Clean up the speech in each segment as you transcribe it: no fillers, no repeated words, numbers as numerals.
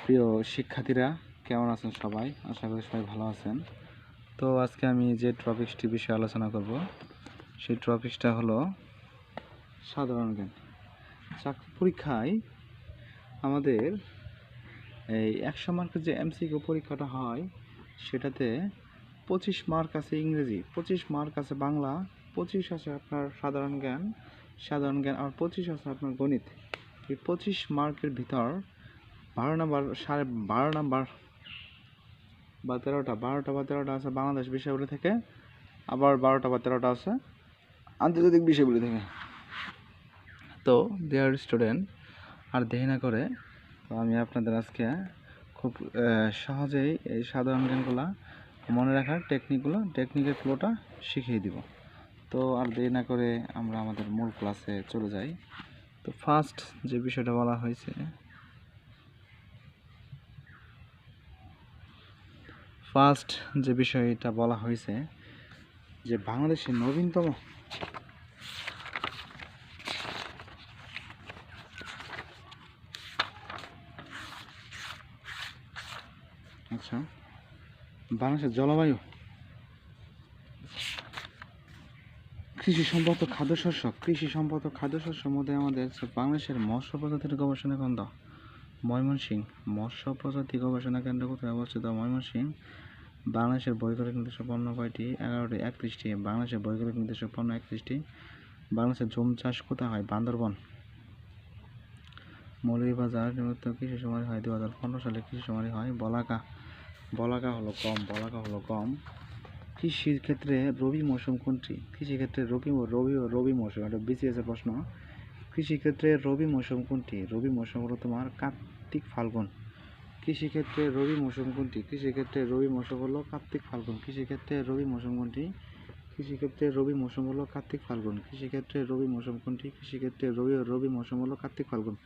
প্রিয় শিক্ষার্থীরা কেমন আছেন সবাই? আশা করি সবাই ভালো আছেন। তো আজকে আমি যে টপিকসটি বিষয়ে আলোচনা করব সেই টপিকসটা হলো সাধারণ জ্ঞান। চাকরি পরীক্ষায় আমাদের এই 100 মার্কের যে এমসিকিউ পরীক্ষাটা হয় সেটাতে 25 মার্ক আছে ইংরেজি, 25 মার্ক আছে বাংলা, 25 আছে আপনার সাধারণ জ্ঞান আর 25 আছে আপনার গণিত। এই 25 মার্কের ভিতর 12 নাম্বার 12.5 নাম্বার বা 13টা আছে বাংলাদেশ বিষয়গুলি থেকে, আবার 12টা বা 13টা আছে আন্তর্জাতিক বিষয়গুলি থেকে। তো ডিয়ার স্টুডেন্ট, আর দেরি না করে তো আমি আপনাদের আজকে খুব সহজেই এই সাধারণ জ্ঞানগুলো মনে রাখার টেকনিকের ফ্লোটা শিখিয়ে দিব। তো আর দেরি না করে আমরা আমাদের মূল ক্লাসে চলে যাই। তো ফার্স্ট যে বিষয়টা বলা হয়েছে, যে বাংলাদেশের নবীনতম বাংলাদেশের জলবায়ু, কৃষি সম্পদ ও খাদ্যশস্যের মধ্যে আমাদের বাংলাদেশের মৎস্য প্রজাতির গবেষণা কেন্দ্র ময়মনসিংহ। মৎস্য প্রজাতি গবেষণা কেন্দ্র কোথায় অবস্থিত? ময়মনসিংহ। বাংলাদেশের ভৌগোলিক নির্দেশক পণ্য কয়টি? 11টি। 31টি। বাংলাদেশের ভৌগোলিক নির্দেশক পণ্য 31টি। বাংলাদেশের জুম চাষ কোথায় হয়? বান্দরবন। মৌলভীবাজার নিযুক্ত কৃষি সমারোহ হয় 2015 সালে কৃষি সমারোহ হয়। বলাকা হলো গম। কৃষির ক্ষেত্রে রবি মৌসুম কোনটি? কৃষিক্ষেত্রে রবি মৌসুম, এটা বিসিএস এর প্রশ্ন। কৃষিক্ষেত্রে রবি মৌসুম কোনটি? রবি মৌসুম হলো তোমার কার্তিক ফাল্গুন। কৃষিক্ষেত্রে রবি মৌসুম কোনটি? কৃষিক্ষেত্রে রবি মৌসুম হলো কার্তিক ফাল্গুন। কৃষিক্ষেত্রে রবি মৌসুম কোনটি? কৃষিক্ষেত্রে রবি মৌসুম হলো কার্তিক ফাল্গুন। কৃষিক্ষেত্রে রবি মৌসুম কোনটি? কৃষিক্ষেত্রে রবি মৌসুম হলো কার্তিক ফাল্গুন।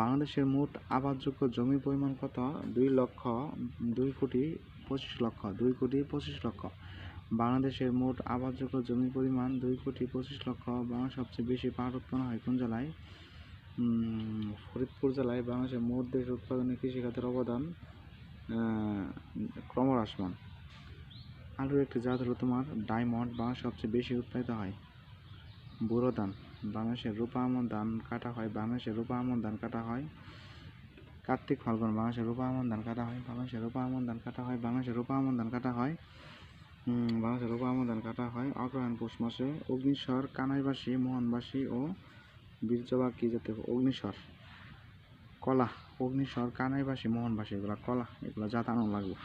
বাংলাদেশের মোট আবাদযোগ্য জমির পরিমাণ কত? 2,25,00,000। বাংলাদেশের মোট আবাদযোগ্য জমির পরিমাণ 2,25,00,000। বাংলাদেশ সবচেয়ে বেশি পাট উৎপন্ন হয় কোন জেলায়? ফরিদপুর জেলায়। বাংলাদেশের মোট দেশ উৎপাদনে কৃষিখাতের অবদান ক্রমহ্রাসমান। আলুর একটি জাত হলো তোমার ডায়মন্ড। বাংলাদেশ সবচেয়ে বেশি উৎপাদিত হয় বোরো ধান। বাংলাদেশের রূপা আমন ধান কাটা হয় কার্তিক ফাল্গুন। বাংলাদেশের রূপা আমন ধান কাটা হয় অগ্রহায়ণ পৌষ মাসে। অগ্নিস্বর, কানাইবাসী, মোহনবাসী ও বীরজবা কি জাতীয়? অগ্নিস্বর। কলা। অগ্নিস্বর, কানাইবাসী, মোহনবাসী এগুলো কলা, এগুলো জাতানো লাগবে।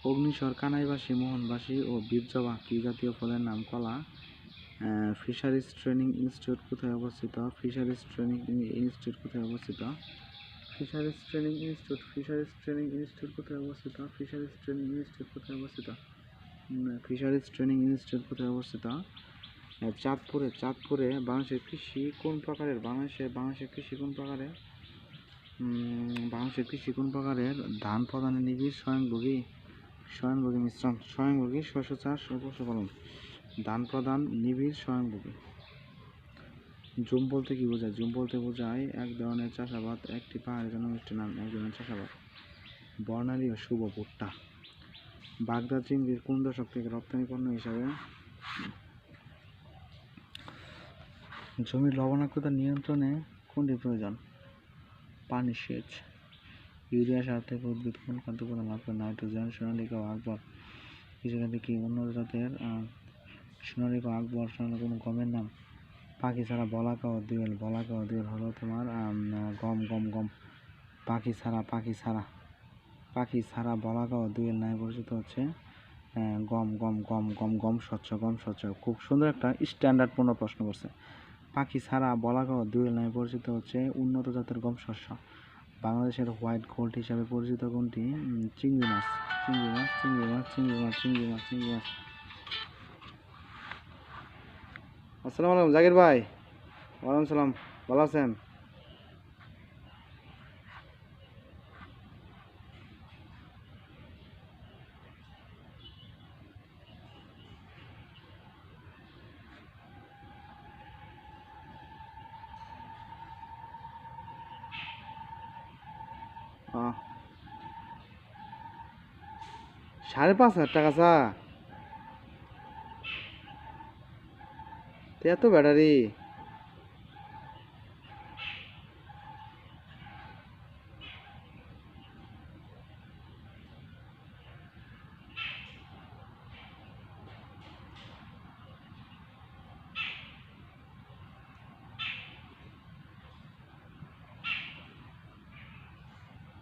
অগ্নিস্বর, কানাইবাসী, মোহনবাসী ও বীরজবা কি জাতীয় ফলের নাম? কলা। ফিশারিজ ট্রেনিং ইনস্টিটিউট কোথায় অবস্থিত? ফিশারিজ ট্রেনিং ইনস্টিটিউট কোথায় অবস্থিত? চাঁদপুরে। বাংলাদেশের কৃষি কোন প্রকারের? বাংলাদেশের কৃষি কোন প্রকারের? ধান প্রধানের নিবিড়, স্বয়ংভোগী মিশ্রণ। স্বয়ংভোগী শস্য চাষ ও পশুপালন। ধান প্রধান, নিবিড়, স্বয়ংভোগী। জুম বলতে কি বোঝায়? জুম বলতে বোঝায় এক ধরনের চাষাবাদ, একটি পাহাড়ি জনগোষ্ঠীর নাম, এক ধরনের চাষাবাদ। বর্ণালী ও শুভ ভুট্টা। বাগদা চিংড়ির কোন দশক থেকে রপ্তানি পণ্য হিসাবে? জমির লবণাক্ততা নিয়ন্ত্রণে কোনটি প্রয়োজন? পানি সেচ। ইউরিয়া সার থেকে উদ্ভিদ কোন খাদ্য উপাদান লাভ করে? নাইট্রোজেন। সোনালিকা ও আকবর কৃষিখাতে কি উন্নত জাতের? সোনালিকা ও আকবর কোন গমের নাম? পাখি ছাড়া বলাকা ও দোয়েল হলো তোমার গম। পাখি ছাড়া বলাকা ও দোয়েল নামে পরিচিত হচ্ছে গম শস্য। খুব সুন্দর একটা স্ট্যান্ডার্ডপূর্ণ প্রশ্ন করছে। পাখি ছাড়া বলাকা ও দোয়েল নামে পরিচিত হচ্ছে উন্নত জাতের গম শস্য। বাংলাদেশের হোয়াইট গোল্ড হিসাবে পরিচিত কোনটি? চিংড়ি মাছ। আসসালামু আলাইকুম জাকির ভাই। ওয়ালাইকুম সালাম, ভালো আছেন? 5,500 টাকা চা, এত ব্যাটারি?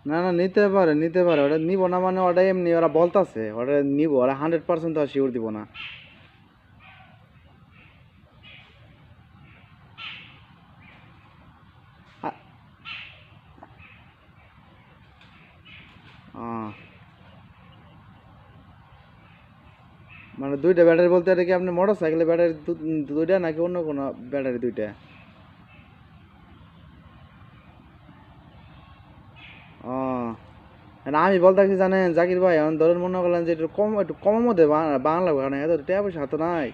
না না, নিতে পারে ওটা নিব না মানে, ওটা এমনি ওরা বলতাছে ওটা নিব, ওরা 100% তো শিওর দিব না। আ- আহ, মানে দুইটা ব্যাটারি বলতে এটা কি আপনি মোটর সাইকেলের ব্যাটারি দুইটা নাকি অন্য কোনো ব্যাটারি দুইটা? ও, না আমি বলতেছি জানেন জাকির ভাই, এখন ধরেন মনে করলেন যে একটু কমের মধ্যে বাংলা কারণ এত টাকা পয়সা তো নাই।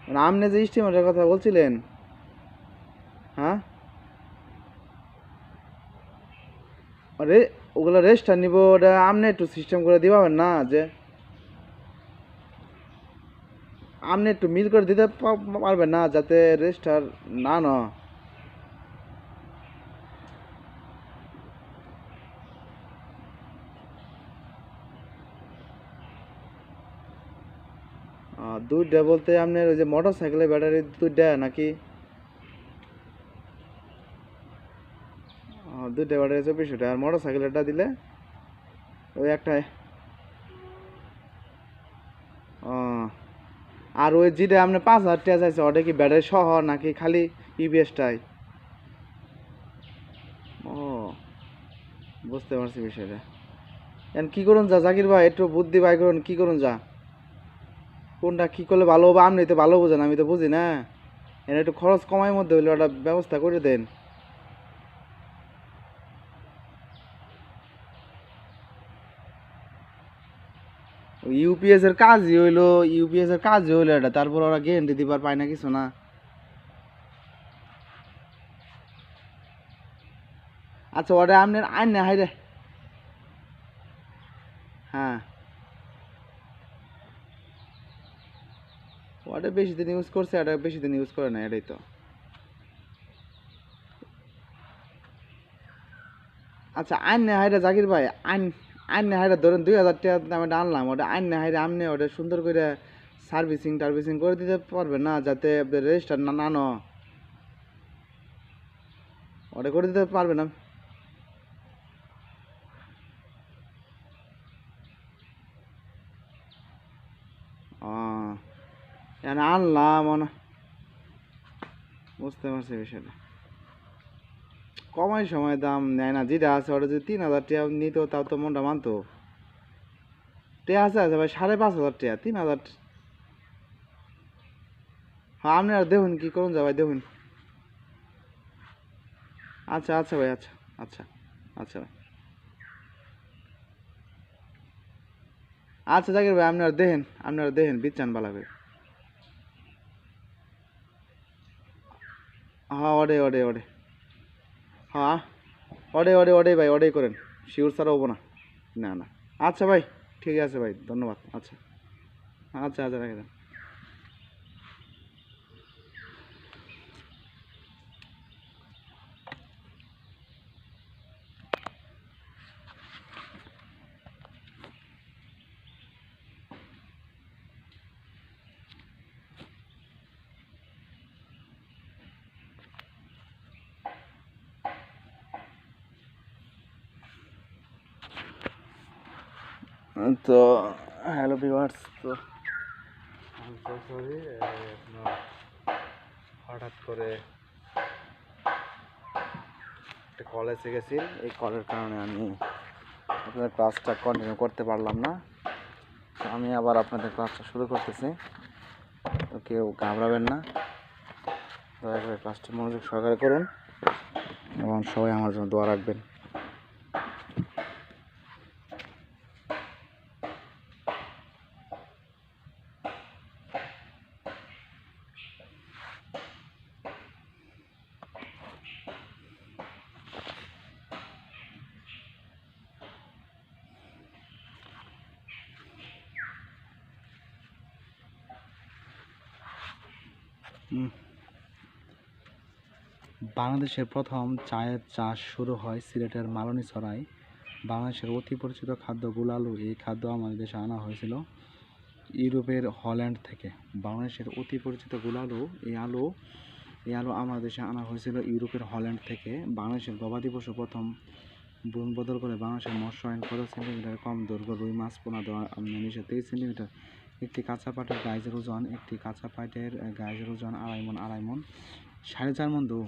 মানে আপনি যে স্টিমারের কথা বলছিলেন, হ্যাঁ রে, ওগুলো রেস্টটা নিব, ওটা আপনি একটু সিস্টেম করে দিবেন না, যে আপনি একটু মিল করে দিতে পারবেন না যাতে রেস্টার না ন? দুইটা বলতে আপনার ওই যে মোটর সাইকেলের ব্যাটারি দুইটা নাকি? দুইটা ব্যাটারি 2400 টাকা, আর মোটর সাইকেলটা দিলে ওই একটা। ও, আর ওই যেটা আপনি 5,000 টাকা চাইছে ওটা কি ব্যাটারি সহ নাকি খালি ইবিএসটাই? ও, বুঝতে পারছি বিষয়টা। এখন কি করুন যা জাকির ভাই, একটু বুদ্ধি বাই করুন, কি করুন যা, কোনটা কি করলে ভালো হবে? আপনি তো ভালো বুঝেন, আমি তো বুঝি না। এনে একটু খরচ কমার মধ্যে হইলে ওটা ব্যবস্থা করে দেন। ইউপিএস এর কাজই হইলো, ইউপিএস এর কাজই হইলো এটা, তারপর ওরা গ্যারেন্টি দিবার পায় না কিছু না। আচ্ছা ওটা আপনার আইন না হাইরে? হ্যাঁ, ওটা বেশি দিন ইউজ করছে, এটা বেশি দিন ইউজ করে না, এটাই তো। আচ্ছা আইন না হাইরে জাকির ভাই, আইন আইন না হাইরে ধরেন 2,000 টাকা দামে আনলাম, ওটা আইন না হাইরে আপনি ওটা সুন্দর করে সার্ভিসিং টার্ভিসিং করে দিতে পারবেন না, যাতে রেজিস্টার না না ন? ওটা করে দিতে পারবেন না? ও, এখন আনলাম বুঝতে পারছি বিষয়টা। কমাই সময় দাম নেয় না, যেটা আছে ওটা যদি 3,000 টাকা নিত তাও তো মনটা মানতো। টেয়া আছে ভাই 5,500 টাকা, 3,000। হ্যাঁ আপনি আর দেখুন কি করুন যা ভাই, দেখুন। আচ্ছা আচ্ছা ভাই, আচ্ছা আচ্ছা আচ্ছা ভাই, আচ্ছা জাকির ভাই, আপনারা দেখেন বিচ্ছান বালা করে। হ্যাঁ ওডে হ্যাঁ, ওডে ভাই, ওডেই করেন, শিওর ছাড়া হবো না। না না, আচ্ছা ভাই, ঠিক আছে ভাই, ধন্যবাদ। আচ্ছা আচ্ছা আচ্ছা, রেখে দেন। তো হ্যালো ভিউয়ার্স, তো সরি, হঠাৎ করে একটা কল এসে গেছি, এই কলের কারণে আমি আপনাদের ক্লাসটা কন্টিনিউ করতে পারলাম না। তো আমি আবার আপনাদের ক্লাসটা শুরু করতেছি, তো কেউ ঘাবড়াবেন না, দয়া করে ক্লাসটা মনোযোগ সহকারে করুন এবং সবাই আমার জন্য দোয়া রাখবেন। বাংলাদেশের প্রথম চায়ের চাষ শুরু হয় সিলেটের মালনীছড়ায়। বাংলাদেশের অতি পরিচিত খাদ্য গুলালু, এই খাদ্য আমাদের দেশে আনা হয়েছিল ইউরোপের হল্যান্ড থেকে। বাংলাদেশের অতি পরিচিত গুলালু, এই আলু আমাদের দেশে আনা হয়েছিল ইউরোপের হল্যান্ড থেকে। বাংলাদেশের গবাদি পশু প্রথম বন বদল করে বাংলাদেশের মৎস্য আইন 50 সেন্টিমিটার কম দৈর্ঘ্য রুই মাছ পোনা দেওয়া 23 সেন্টিমিটার। একটি কাঁচা পাটের গাইজের ওজন আড়াই মণ 4.5 মণ দু।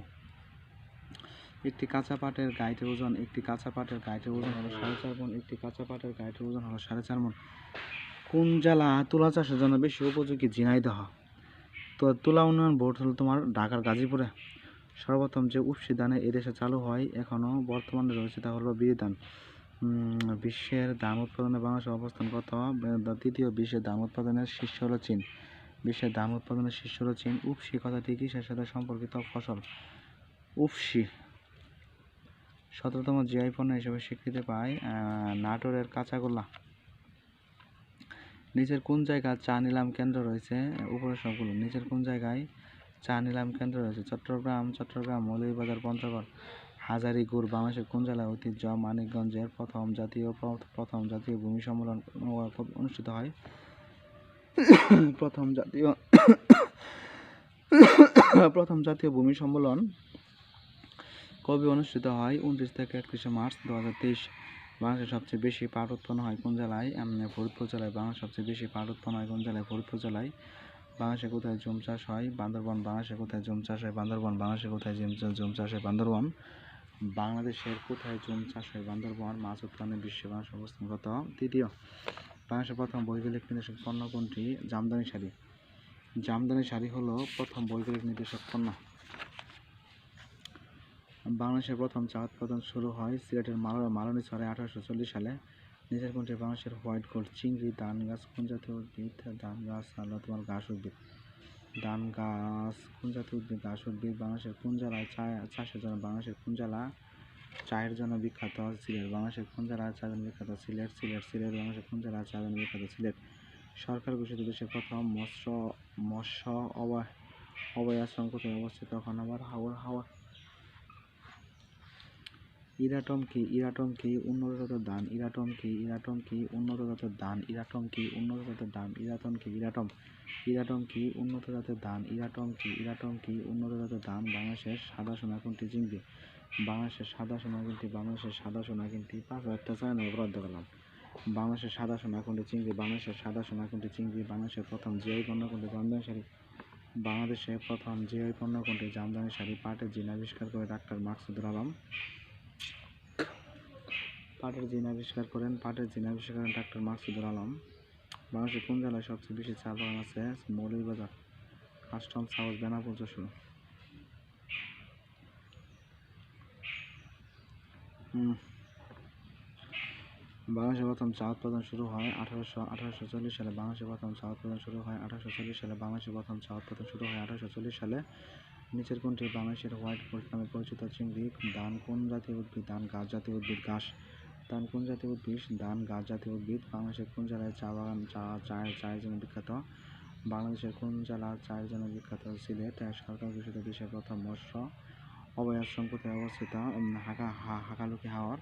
একটি কাঁচা পাটের গাইটের ওজন হলো 4.5 মণ। একটি কাঁচা পাটের গাইটের ওজন হলো 4.5 মণ। কোন জেলা তুলা চাষের জন্য বেশি উপযোগী? ঝিনাইদহ। তো তুলা উন্নয়ন বোর্ড হলো তোমার ঢাকার গাজীপুরে। সর্বপ্রথম যে উফশী ধানে এদেশে চালু হয়, এখনও বর্তমানে রয়েছে, তা হলো বিরি ধান। বিশ্বের ধান উৎপাদনে বাংলাদেশের অবস্থান কত? তৃতীয়। বিশ্বের ধান উৎপাদনের শীর্ষ হলো চীন। উফশী কথাটি কিসের সাথে সম্পর্কিত? ফসল। উফশী 17তম জিআই পণ্য হিসেবে স্বীকৃতি পায় নাটোরের কাঁচাগোল্লা। নিচের কোন জায়গায় চা নিলাম কেন্দ্র রয়েছে? উপরের সবগুলো। নিচের কোন জায়গায় চা নিলাম কেন্দ্র রয়েছে? চট্টগ্রাম, মৌলভীবাজার, পঞ্চগড়। হাজারীগুড় বাংলাদেশের কোন জেলার ঐতিহ্য? মানিকগঞ্জের। প্রথম জাতীয় ভূমি সম্মেলন অনুষ্ঠিত হয়। প্রথম জাতীয় ভূমি সম্মেলন কবে অনুষ্ঠিত হয়? 29 থেকে 31 মার্চ 2023। বাংলাদেশের সবচেয়ে বেশি পাট উৎপন্ন হয় কোন জেলায়? ফরিদপুর জেলায়। বাংলাদেশের সবচেয়ে বেশি পাট উৎপন্ন হয় কোন জেলায়? ফরিদপুর জেলায়। বাংলাদেশে কোথায় জুম চাষ হয়? বান্দরবান। বাংলাদেশে কোথায় জুম চাষ হয়? বান্দরবান। বাংলাদেশে কোথায় জুম চাষ হয়? বান্দরবান। বাংলাদেশের কোথায় জুম চাষ হয়? বান্দরবান। মাছ উৎপাদনে বিশ্বে বাংলাদেশের অবস্থান কত? তৃতীয়। বাংলাদেশের প্রথম ভৌগোলিক নির্দেশক পণ্য কোনটি? জামদানি শাড়ি। জামদানি শাড়ি হলো প্রথম ভৌগোলিক নির্দেশক পণ্য। বাংলাদেশের প্রথম চা উৎপাদন শুরু হয় সিলেটের মালনীছড়ায় 1840 সালে। নিচের কোনটি বাংলাদেশের হোয়াইট গোল্ড চিংড়ি? ধান গাছ কোন জাতীয় উদ্ভিদ? ধান গাছ হলো তোমার ঘাস উদ্ভিদ। ধান গাছ কোন জাতীয় উদ্ভিদ? ঘাস উদ্ভিদ। বাংলাদেশের কোন জেলায় চাষের জন্য চায়ের জন্য বিখ্যাত? সিলেট। বাংলাদেশের কোন জেলায় চায়ের জন্য বিখ্যাত? সিলেট। বাংলাদেশের কোন জেলায় চায়ের জন্য বিখ্যাত? সিলেট। সরকার ঘোষিত দেশের প্রথম মৎস্য অভয়াশ্রম কোথায় অবস্থিত? হাওড়া। ইরাটম কি? উন্নত জাতের ধান। ইরাটম কি? উন্নত জাতের ধান। ইরাটম কি? উন্নত জাতের ধান। বাংলাদেশের সাদা সোনা কোনটি? চিংড়ি। বাংলাদেশের সাদা সোনা কোনটি? 5,000টা চায়না অপরাধ দেখালাম। বাংলাদেশের সাদা সোনা কোনটি? চিংড়ি। বাংলাদেশের প্রথম জিআই পণ্য কোনটি? জামদানি শাড়ি। বাংলাদেশের প্রথম জিআই পণ্য কোনটি? জামদানি শাড়ি। পাটের জিন আবিষ্কার করে ডাক্তার মাকসুদুর আলম। ডাক্তার মাকসুদুর আলম। বাংলাদেশের কোন জেলায় সবচেয়ে বেশি চা বাগান আছে? মৌলভীবাজার। Customs house Benapole Jessore. বাংলাদেশের প্রথম চা উৎপাদন শুরু হয় 1840 সালে। বাংলাদেশের প্রথম চা উৎপাদন শুরু হয় 1840 সালে। নিচের কোনটি বাংলাদেশের হোয়াইট গোল্ড নামে পরিচিত চিংড়ি? ধান কোন জাতীয় উদ্ভিদ? ধান গাছ জাতীয় উদ্ভিদ। ধান কোন জাতীয় উদ্ভিদ? ধান গাছ জাতীয় উদ্ভিদ। বাংলাদেশের কোন জেলায় চায়ের জন্য বিখ্যাত? বাংলাদেশের কোন জেলা চায়ের জন্য বিখ্যাত? সিলেট। সরকার ঘোষিত দেশের প্রথম মৎস্য অভয়াশ্রম কোথায় অবস্থিত? হাকালুকি হাওর।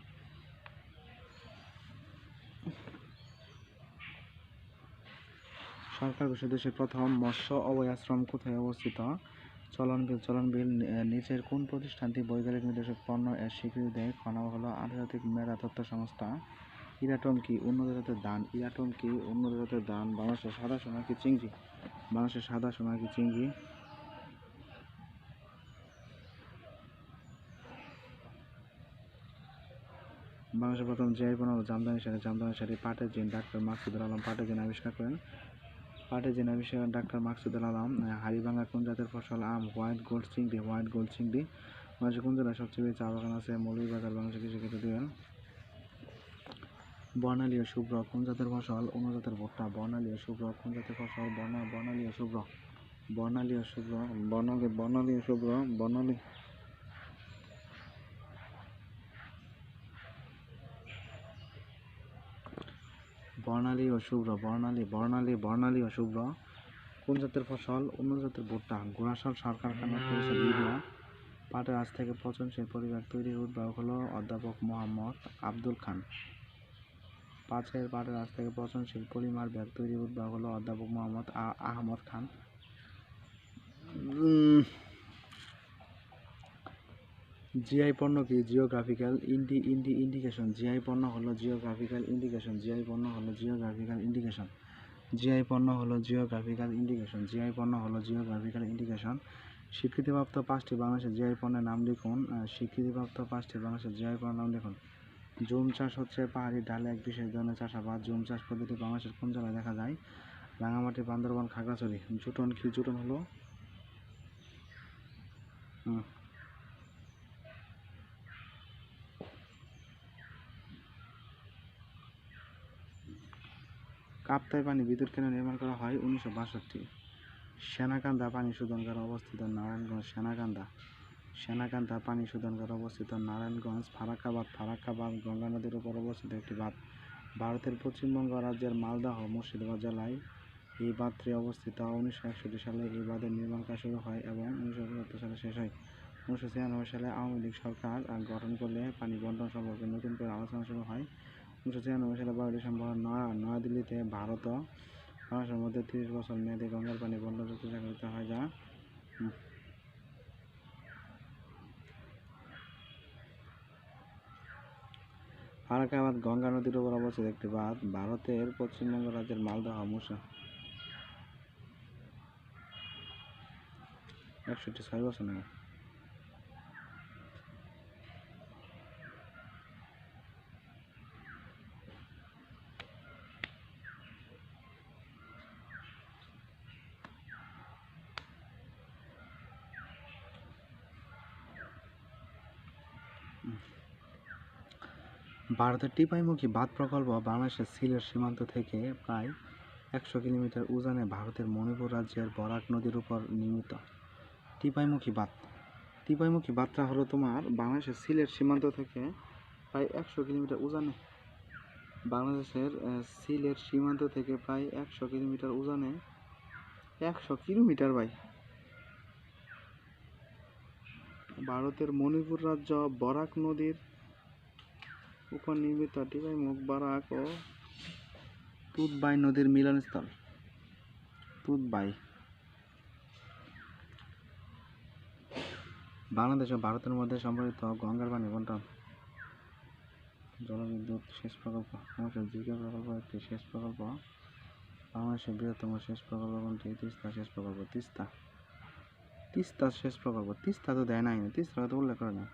সরকার ঘোষিত দেশের প্রথম মৎস্য অভয়াশ্রম কোথায় অবস্থিত? চলনবিল। নিচের কোন প্রতিষ্ঠানটি বৈজ্ঞানিক নির্দেশক পণ্য এর স্বীকৃতি দেয়? হলো আন্তর্জাতিক মেধা তথ্য সংস্থা। ইরাটম কি? উন্নত জাতের ধান। বাংলাদেশের সাদা সোনা কি? চিংড়ি। বাংলাদেশের প্রথম জিআই পণ্য জামদানি শাড়ি। পাটের জিন ডাক্তার মাকসুদুর আলম আবিষ্কার করেন। ডাক্তার মাকসুদুর আলম। হাড়িভাঙা কোন জাতের ফসল? আম। হোয়াইট গোল্ড চিংড়ি। বাংলাদেশের কোন জেলায় সবচেয়ে বেশি চা বাগান আছে? মৌলভীবাজার। বাংলাদেশের কৃষিক্ষেত্রে দিবেন। বর্ণালী ও শুভ্র কোন জাতের ফসল? অন্য জাতের ভুট্টা। বর্ণালী ও শুভ্র কোন জাতের ফসল? বর্ণালী ও শুভ্র। বর্ণালী ও শুভ্র কোন জাতের ফসল? উন্নত জাতের ভুট্টা। ঘোড়াশাল সার কারখানার পরিষদ ইউরিয়া। পাটের আজ থেকে পচনশীল পরিবার তৈরির উদ্ভাবক হলো অধ্যাপক মোহাম্মদ আব্দুল খান। পাটের আজ থেকে পচনশীল পলিমার ব্যাগ তৈরির উদ্ভাবক হলো অধ্যাপক মোহাম্মদ আহমদ খান। জিআই পণ্য কি? Geographical indication. জিআই পণ্য হলো জিওগ্রাফিক্যাল ইন্ডিকেশন। জিআই পণ্য হলো জিওগ্রাফিক্যাল ইন্ডিকেশন। জিআই পণ্য হলো জিওগ্রাফিক্যাল ইন্ডিকেশন। জিআই পণ্য হলো জিওগ্রাফিক্যাল ইন্ডিকেশন। স্বীকৃতিপ্রাপ্ত 5টি বাংলাদেশের জিআই পণ্যের নাম লিখুন। স্বীকৃতিপ্রাপ্ত 5টি বাংলাদেশের জিআই পণ্যের নাম লিখুন। জুম চাষ হচ্ছে পাহাড়ি ঢালে এক বিশেষ ধরনের চাষাবাদ। জুম চাষ পদ্ধতি বাংলাদেশের কোন জেলায় দেখা যায়? রাঙামাটি, বান্দরবান, খাগড়াছড়ি। জুটন কি? জুটন হলো কাপ্তাই পানি বিদ্যুৎ কেন্দ্র নির্মাণ করা হয় 1962। সেনাকান্দা পানি শোধনাগার অবস্থিত নারায়ণগঞ্জ। সেনাকান্দা পানি শোধনাগার অবস্থিত নারায়ণগঞ্জ। ফারাক্কাবাদ গঙ্গা নদীর উপর অবস্থিত একটি বাঁধ। ভারতের পশ্চিমবঙ্গ রাজ্যের মালদহ মুর্শিদাবাদ জেলায় এই বাঁধটি অবস্থিত। 1961 সালে এই বাঁধের নির্মাণ কাজ শুরু হয় এবং 1975 সালে শেষ হয়। 1996 সালে আওয়ামী লীগ সরকার গঠন করলে পানি বণ্টন সম্পর্কে নতুন করে আলোচনা শুরু হয়। 1996 সালে 12 ডিসেম্বর নয়াদিল্লিতে ভারত ও বাংলাদেশের মধ্যে 30 বছর মেয়াদী গঙ্গার পানি বণ্টন চুক্তি স্বাক্ষরিত হয়, যা ফারাক্কাবাদ গঙ্গা নদীর উপর অবস্থিত একটি বাঁধ। ভারতের পশ্চিমবঙ্গ রাজ্যের মালদহ মুর্শিদাবাদ 6 বছর নাকি? ভারতের টিপাইমুখী বাঁধ প্রকল্প বাংলাদেশের সিলেট সীমান্ত থেকে প্রায় 100 কিলোমিটার উজানে ভারতের মণিপুর রাজ্যের বরাক নদীর উপর নির্মিত। টিপাইমুখী বাঁধটা হলো তোমার বাংলাদেশের সিলেট সীমান্ত থেকে প্রায় 100 কিলোমিটার উজানে। বাংলাদেশের সিলেট সীমান্ত থেকে প্রায় 100 কিলোমিটার উজানে। 100 কিলোমিটার ভাই। ভারতের মণিপুর রাজ্য বরাক নদীর উপর নির্মিত টিপাইমুখ বরাক ও তুতবাই নদীর মিলনস্থল। বাংলাদেশ ও ভারতের মধ্যে সম্পর্কিত গঙ্গার পানি বণ্টন। জলবিদ্যুৎ সেচ প্রকল্প। বাংলাদেশের জিকে প্রকল্প একটি সেচ প্রকল্প। বাংলাদেশের বৃহত্তম সেচ প্রকল্প কোনটি? তিস্তা সেচ প্রকল্প। তিস্তা সেচ প্রকল্প। তিস্তা তো দেয় নাই, তিস্তা তো উল্লেখ করে না।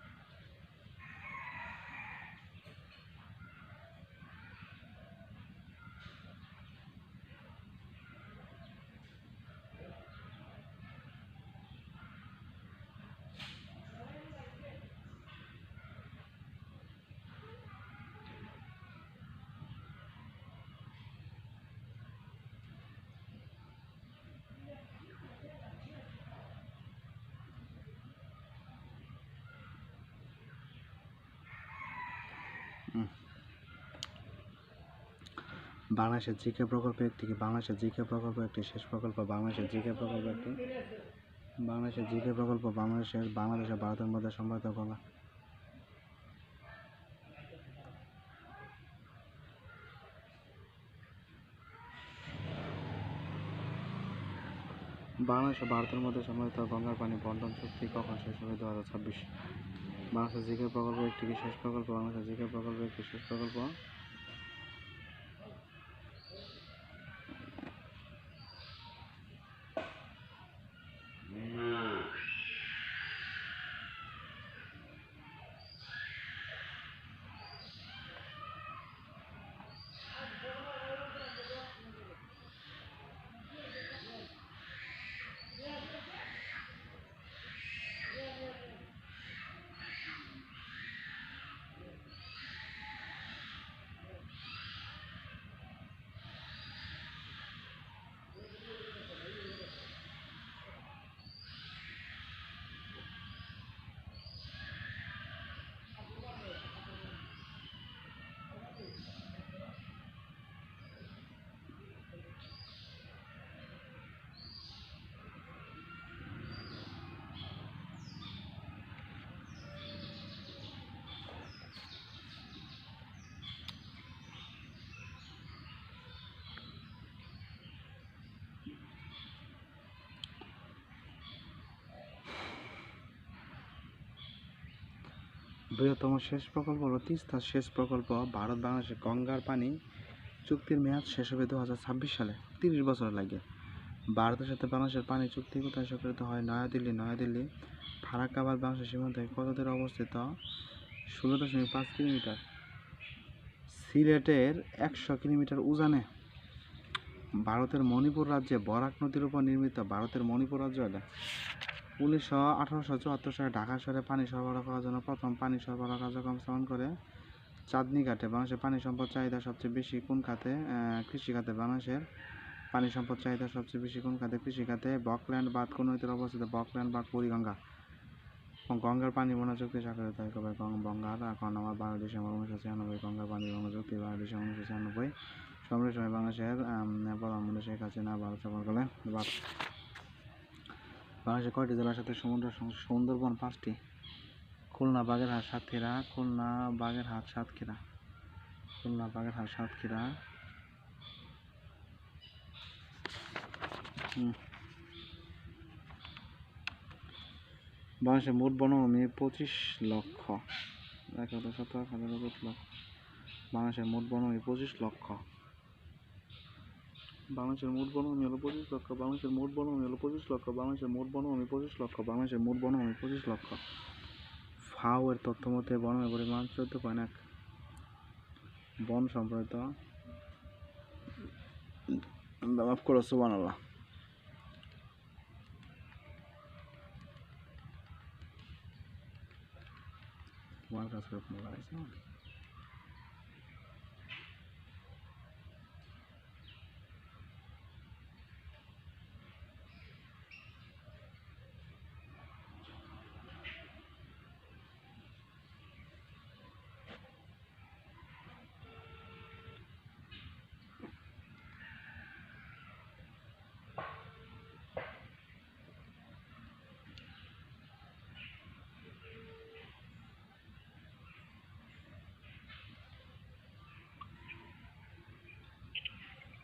বাংলাদেশের জিকে প্রকল্প একটি কি? বাংলাদেশের জিকে প্রকল্প একটি সেচ প্রকল্প। বাংলাদেশের জিকে প্রকল্প বাংলাদেশ ও ভারতের মধ্যে সম্পর্কিত গঙ্গা। বাংলাদেশ ও ভারতের মধ্যে সম্পর্কিত গঙ্গার পানি বণ্টন চুক্তি কখন শেষ হবে? 2026। বাংলাদেশের জিকে প্রকল্প একটি কি? সেচ প্রকল্প। বাংলাদেশের জিকে প্রকল্প একটি সেচ প্রকল্প। বৃহত্তম সেচ প্রকল্প হলো তিস্তা সেচ প্রকল্প। ভারত বাংলাদেশের গঙ্গার পানি চুক্তির মেয়াদ শেষ হবে 2026 সালে, 30 বছর লাগে। ভারতের সাথে বাংলাদেশের পানি চুক্তি কোথায় স্বাক্ষরিত হয়? নয়াদিল্লি। ফারাক্কাবাদ বাংলাদেশের সীমান্ত থেকে কত দূরে অবস্থিত? 16.5 কিলোমিটার। সিলেটের 100 কিলোমিটার উজানে। ভারতের মণিপুর রাজ্যে বরাক নদীর উপর নির্মিত ভারতের মণিপুর রাজ্য এটা 1874 সালে ঢাকা শহরে পানি সরবরাহ করার জন্য প্রথম পানি সরবরাহ কার্যক্রম স্থাপন করে চাঁদনী ঘাটে। বাংলাদেশের পানি সম্পদ চাহিদা সবচেয়ে বেশি কোন খাতে? কৃষিখাতে। বাংলাদেশের পানি সম্পদ চাহিদা সবচেয়ে বেশি কোন খাতে? কৃষিখাতে। বকল্যান্ড বাঁধ কোন নদীতে অবস্থিত? বকল্যান্ড বাঁধ বুড়িগঙ্গা। গঙ্গার পানি বন্যা চুক্তি স্বাক্ষরিত হয় কবে? গঙ্গার আমার 12 ডিসেম্বর 1996। গঙ্গার পানি বন্যা চুক্তি 12 ডিসেম্বর 1996। সময় বাংলাদেশের প্রধানমন্ত্রী শেখ হাসিনা ভারত সফর করলেন। বাংলাদেশের কয়টি জেলার সাথে সুন্দরবন? 5টি। খুলনা, বাগেরহাট, সাতক্ষীরা। খুলনা, বাগেরহাট, সাতক্ষীরা। খুলনা, বাগেরহাট, সাতক্ষীরা। বাংলাদেশের মোট বনভূমি 25 লক্ষ। বাংলাদেশের মোট বনভূমি 25 লক্ষ। বাংলাদেশের মোট বনভূমি হলো 25 লক্ষ। বাংলাদেশের মোট বনভূমি হলো 25 লক্ষ। বাংলাদেশের মোট বনভূমি 25 লক্ষ। বাংলাদেশের মোট বনভূমি 25 লক্ষ। ফাও এর তথ্য মতে বনের পরিমাণ 14.1। বন সম্প্রসারিত মাফ করো, সুবহানাল্লাহ। তোমার কাছে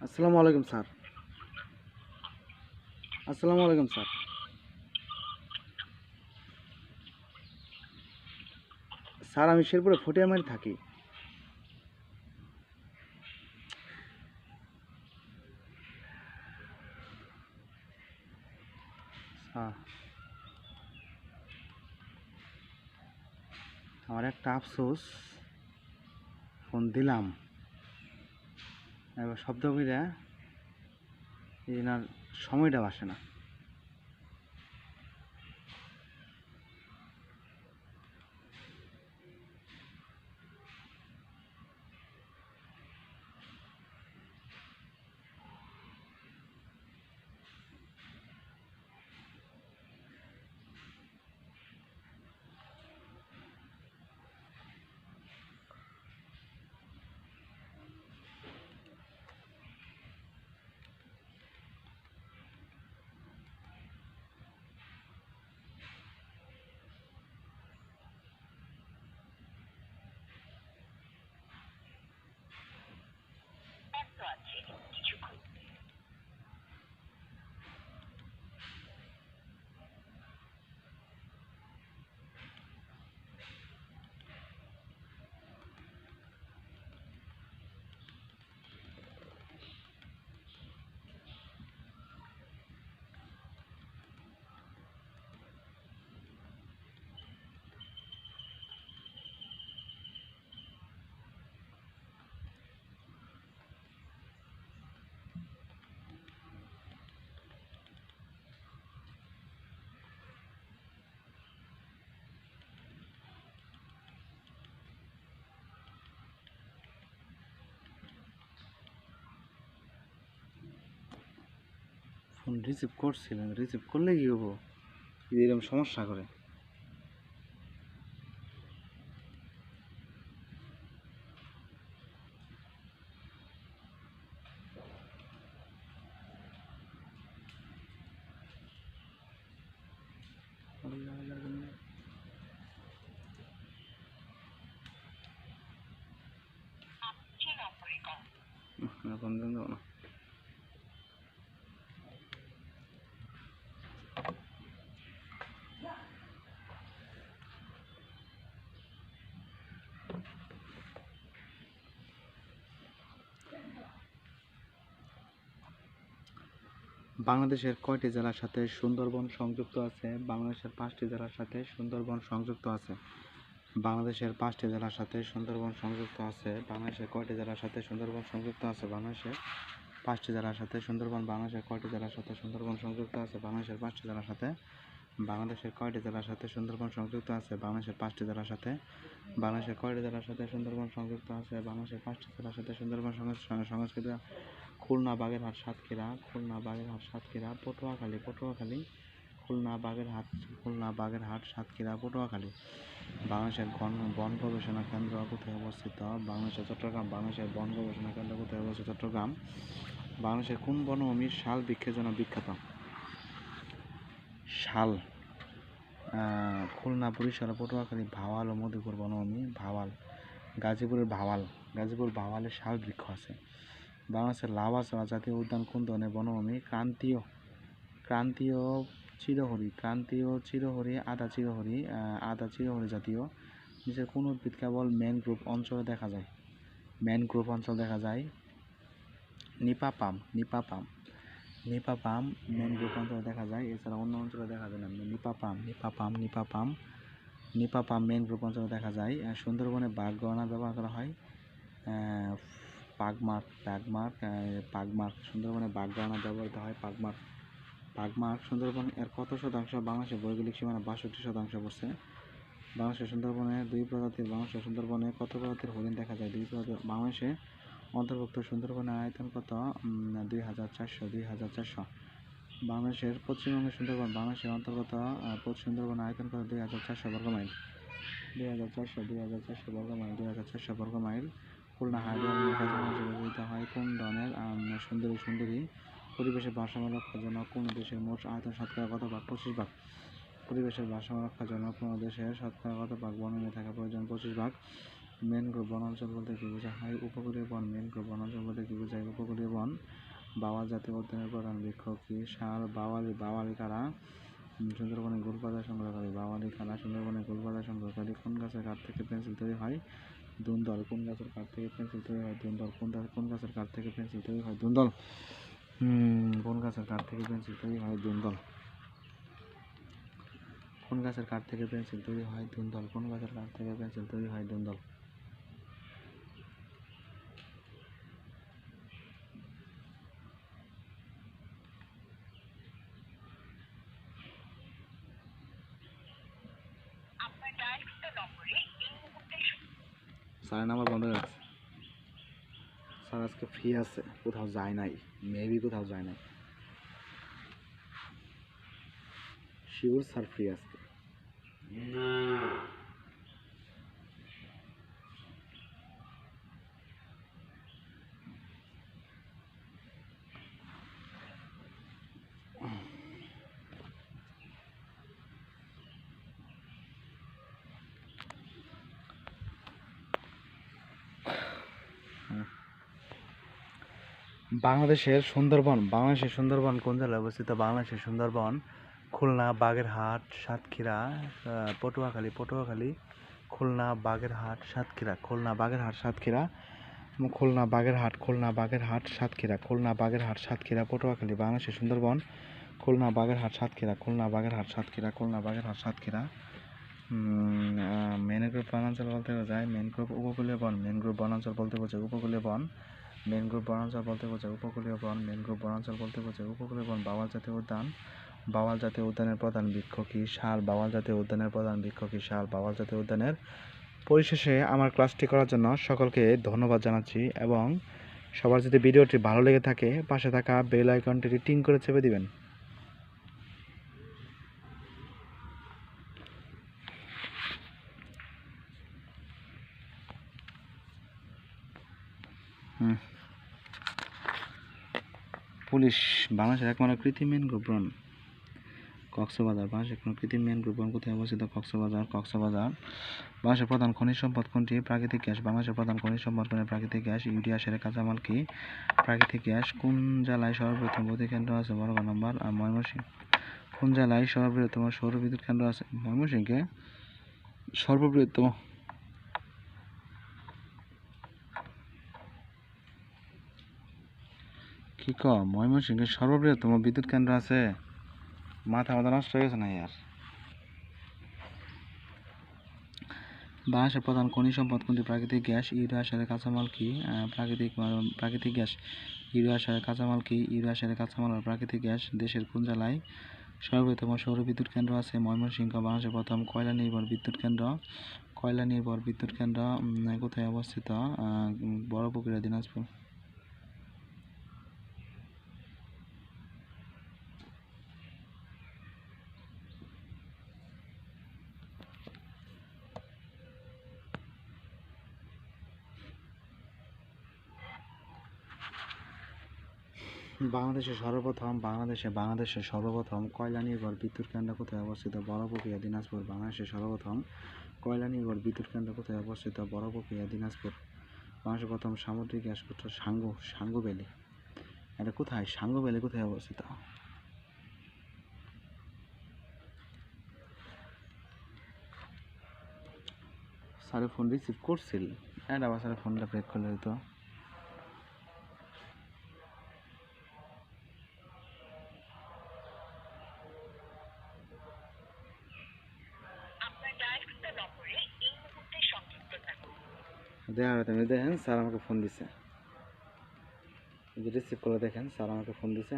আসসালামু আলাইকুম স্যার। আসসালামু আলাইকুম স্যার। স্যার আমি শেরপুরে ফটিয়ামারি থাকি। আমার একটা আফসোস, ফোন দিলাম এবার শব্দ করে এনার সময়টা আসে না। ফোন রিসিভ করছিলেন, রিসিভ করলে কি হবো? এরকম সমস্যা করে। ফোন দেন না। বাংলাদেশের কয়টি জেলার সাথে সুন্দরবন সংযুক্ত আছে? বাংলাদেশের 5টি জেলার সাথে সুন্দরবন সংযুক্ত আছে। বাংলাদেশের 5টি জেলার সাথে সুন্দরবন সংযুক্ত আছে। বাংলাদেশের কয়টি জেলার সাথে সুন্দরবন সংযুক্ত আছে? বাংলাদেশের 5টি জেলার সাথে সুন্দরবন। বাংলাদেশের কয়টি জেলার সাথে সুন্দরবন সংযুক্ত আছে? বাংলাদেশের 5টি জেলার সাথে। বাংলাদেশের কয়টি জেলার সাথে সুন্দরবন সংযুক্ত আছে? বাংলাদেশের 5টি জেলার সাথে। বাংলাদেশের কয়টি জেলার সাথে সুন্দরবন সংযুক্ত আছে? বাংলাদেশের 5টি জেলার সাথে সুন্দরবন সংস্কৃত। খুলনা, বাগেরহাট, সাতক্ষীরা, খুলনা, বাগেরহাট, সাতক্ষীরা, পটুয়াখালী, খুলনা, বাগেরহাট, সাতক্ষীরা, পটুয়াখালী। বাংলাদেশের বন গবেষণা কেন্দ্র কোথায় অবস্থিত? বাংলাদেশের চট্টগ্রাম। বাংলাদেশের বন গবেষণা কেন্দ্র কোথায় অবস্থিত? চট্টগ্রাম। বাংলাদেশের কোন বনভূমি শাল বৃক্ষের জন্য বিখ্যাত? শাল। খুলনা, বরিশাল, পটুয়াখালী, ভাওয়াল ও মধুপুর বনভূমি। ভাওয়াল। গাজীপুর ভাওয়ালে শাল বৃক্ষ আছে। বাংলাদেশের লাউয়াছড়া জাতীয় উদ্যান কোন ধরনের বনভূমি? ক্রান্তীয় চিরহরি, আধা চিরহরি জাতীয়। নিচের কোন উদ্ভিদ কেবল ম্যানগ্রোভ অঞ্চলে দেখা যায়? নিপা পাম ম্যানগ্রোভ অঞ্চলে দেখা যায়, এছাড়া অন্য অঞ্চলে দেখা যায় না। নিপা পাম ম্যানগ্রোভ অঞ্চলে দেখা যায়। সুন্দরবনে বাঘ গণনা ব্যবহার করা হয় পাগমার্ক। সুন্দরবনে বাঘ গণনা ব্যবহৃত হয় পাগমার্ক। সুন্দরবন এর কত শতাংশ বাংলাদেশের ভৌগোলিক সীমানা? 62% পড়ছে। বাংলাদেশের সুন্দরবনে সুন্দরবনে কত প্রজাতির হরিণ দেখা যায়? 2 প্রজাতির। বাংলাদেশে অন্তর্ভুক্ত সুন্দরবনের আয়তন কত? 2400। বাংলাদেশের পশ্চিমবঙ্গের সুন্দরবন বাংলাদেশের অন্তর্গত সুন্দরবনের আয়তন কত? 2400 বর্গমাইল। 2400 বর্গমাইল। খুলনা হাইড্রোলাইট কাঁচামাল ব্যবহৃত হয় কোন ধরনের সুন্দরী? পরিবেশের ভারসাম্য রক্ষার জন্য কোন দেশের মোট আয়তন শতকরা কত ভাগ? 25%। পরিবেশের ভারসাম্য রক্ষার জন্য কোন দেশের শতকরা কত ভাগ বনাঞ্চল থাকা প্রয়োজন? 25%। ম্যানগ্রোভ বনাঞ্চল বলতে কি বোঝা হয়? উপকূলীয় বন। ম্যানগ্রোভ বনাঞ্চল বলতে কি বোঝায়? উপকূলীয় বন। বাওয়াল জাতীয় উদ্যানের প্রধান বৃক্ষ কি? শাল। বাওয়ালি কারা সুন্দরবনে গোলপাতা সংগ্রহকারী? সুন্দরবনে গোলপাতা সংগ্রহকারী। কোন গাছের কাঠ থেকে পেন্সিল তৈরি হয়? দুন্দল। কোন গাছের কাঠ থেকে পেন্সিল তৈরি হয়? দুন্দল। কোন গাছের কাঠ থেকে পেন্সিল তৈরি হয়? দুন্দল। কোন গাছের কাঠ থেকে পেন্সিল তৈরি হয়? দুন্দল। কোন গাছের কাঠ থেকে পেন্সিল তৈরি হয়? দুন্দল। কোন গাছের কাঠ থেকে পেন্সিল তৈরি হয়? দুন্দল। স্যারের নাম্বার বন্ধ হয়ে গেছে। স্যার আজকে ফ্রি আছে, কোথাও যায় নাই, মেবি কোথাও যায় নাই। শিওর স্যার ফ্রি আজকে। বাংলাদেশের সুন্দরবন কোন জেলায় অবস্থিত? বাংলাদেশের সুন্দরবন খুলনা, বাগেরহাট, সাতক্ষীরা, পটুয়াখালী, খুলনা, বাগেরহাট, সাতক্ষীরা, পটুয়াখালী। বাংলাদেশের সুন্দরবন খুলনা, বাগেরহাট, সাতক্ষীরা। ম্যানগ্রোভ বনাঞ্চল বলতে বোঝায় উপকূলীয় বন। ম্যানগ্রোভ বনাঞ্চল বলতে বোঝায় উপকূলীয় বন। বাওয়াল জাতীয় উদ্যানের প্রধান বৃক্ষ কি? শাল। বাওয়াল জাতীয় উদ্যানের পরিশেষে আমার ক্লাসটি করার জন্য সকলকে ধন্যবাদ জানাচ্ছি, এবং সবার যদি ভিডিওটি ভালো লেগে থাকে পাশে থাকা বেল আইকনটি টিং করে চেপে দিবেন। পুলিশ। বাংলাদেশের একমাত্র কৃত্রিম ম্যানগ্রোভ বন কক্সবাজার। বাংলাদেশের কোনো কৃত্রিম ম্যানগ্রোভ বন কোথায় অবস্থিত? কক্সবাজার। বাংলাদেশের প্রধান খনিজ সম্পদ কোনটি? প্রাকৃতিক গ্যাস। বাংলাদেশের প্রধান খনিজ সম্পদ কোনটি? প্রাকৃতিক গ্যাস। ইউরিয়া সারের কাঁচামাল কি? প্রাকৃতিক গ্যাস। কোন জেলায় সর্ববৃহৎ বিদ্যুৎ কেন্দ্র আছে? বরগুনা নম্বর। ময়মনসিংহ। কোন জেলায় সর্ববৃহত্তম সৌর বিদ্যুৎ কেন্দ্র আছে? ময়মনসিংহে সর্ববৃহত্তম। কি কি কম ময়মনসিংহের সর্ববৃহত্তম বিদ্যুৎ কেন্দ্র আছে? মাথা নষ্ট হয়ে গেছে না ইয়ার। বাংলাদেশের প্রধান খনিজ সম্পদ কোনটি? প্রাকৃতিক গ্যাস। ইউরিয়া সারের কাঁচামাল কি? প্রাকৃতিক গ্যাস। ইউরিয়া সারের কাঁচামাল কি? ইউরিয়া সারের কাঁচামাল আর প্রাকৃতিক গ্যাস। দেশের কোন জেলায় সর্ববৃহত্তম সৌর বিদ্যুৎ কেন্দ্র আছে? ময়মনসিংহ। বাংলাদেশের প্রথম কয়লা নির্ভর বিদ্যুৎ কেন্দ্র কোথায় অবস্থিত? বড়পুকুরিয়া, দিনাজপুর। বাংলাদেশের সর্বপ্রথম কয়লা নির্ভর বিদ্যুৎ কেন্দ্র কোথায় অবস্থিত? বড়পুকুরিয়া, দিনাজপুর। বাংলাদেশের সর্বপ্রথম কয়লা নির্ভর বিদ্যুৎ কেন্দ্র কোথায় অবস্থিত? বড়পুকুরিয়া, দিনাজপুর। বাংলাদেশের প্রথম সামুদ্রিক গ্যাস কোথায়? সাঙ্গু ভ্যালি। এটা কোথায়? সাঙ্গু ভ্যালি কোথায় অবস্থিত? স্যারের ফোন রিসিভ করছিল, এটা আবার স্যারের ফোনটা ব্রেক করলে হতো। দেখেন স্যার আমাকে ফোন দিছে, রিসিভ করে দেখেন স্যার আমাকে ফোন দিছে।